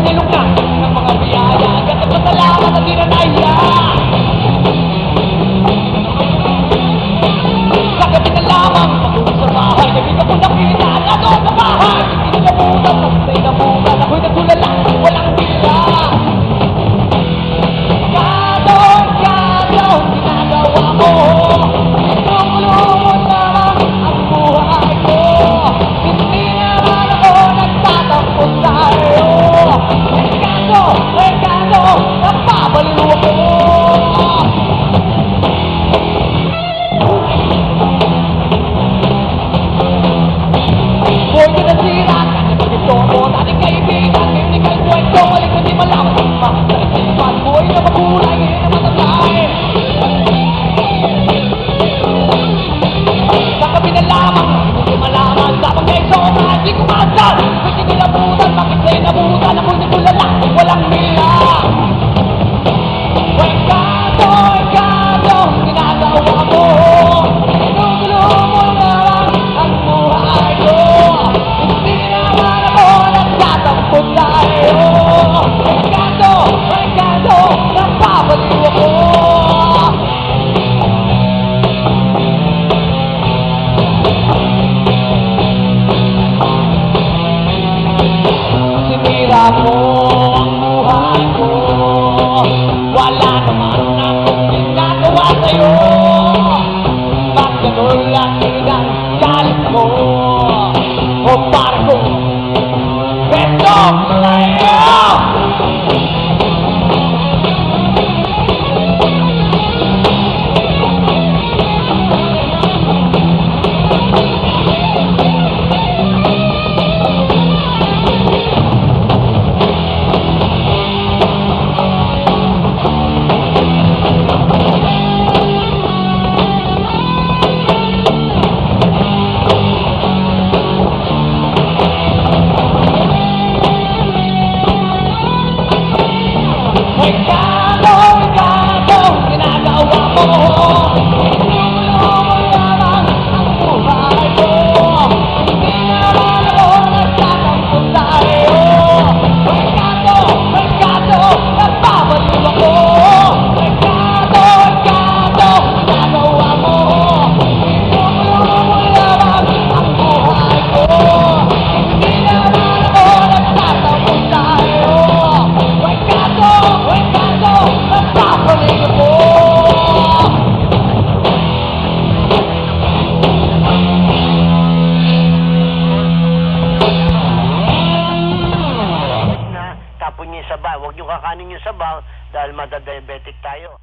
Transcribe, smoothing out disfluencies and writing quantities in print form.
nilong na ng mga biyaya. Ganda pa salamat na di na naiya. Sa gabi na lamang, pag-uwi sa bahay, kaibigan ko nakita na doon sa bahay. Hindi nilabutan, masay na bulan, ako'y nagulala, walang bila. Gado, ginagawa mo. Lumulumon naman ang buhay ko. Hindi naman ako nagtatampo sa'yo. Rekado, napabaliw ako. Huwag ka nasira, kasi pag-ito mo, dating kaibigan, technical kwento, walang hindi malaman. Sa isipan, buhay na makulay, hindi na matatay. Sa gabi na lamang, hindi malaman, lamang kayo sobra, hindi ko maasal. Pwede nilabutan, bakit sa'yo nabutan, ako'y nagulala, walang mila. Rekado, ginagawa mo. Lumulumon naman ang buhay ko. Hindi naman ako nagtatampo sa'yo. Rekado, napabaliw ako. Sinira mo ang buhay ko. Wala naman akong ginagawa sa'yo. Bakit ganun laki ng galit mo? O para ko beso sa'yo. Rekado, ginagawa mo. Lumulumon naman ang buhay ko. Hindi naman ako nagtatampo sa'yo. Rekado, napabaliw ako. Rekado, ginagawa mo. Lumulumon naman ang buhay ko. Hindi naman ako nagtatampo sa'yo. Rekado, napabaliw ako. Tapon niyo yung sabaw. Huwag niyo kakanin yung sabaw dahil madadiabetic tayo.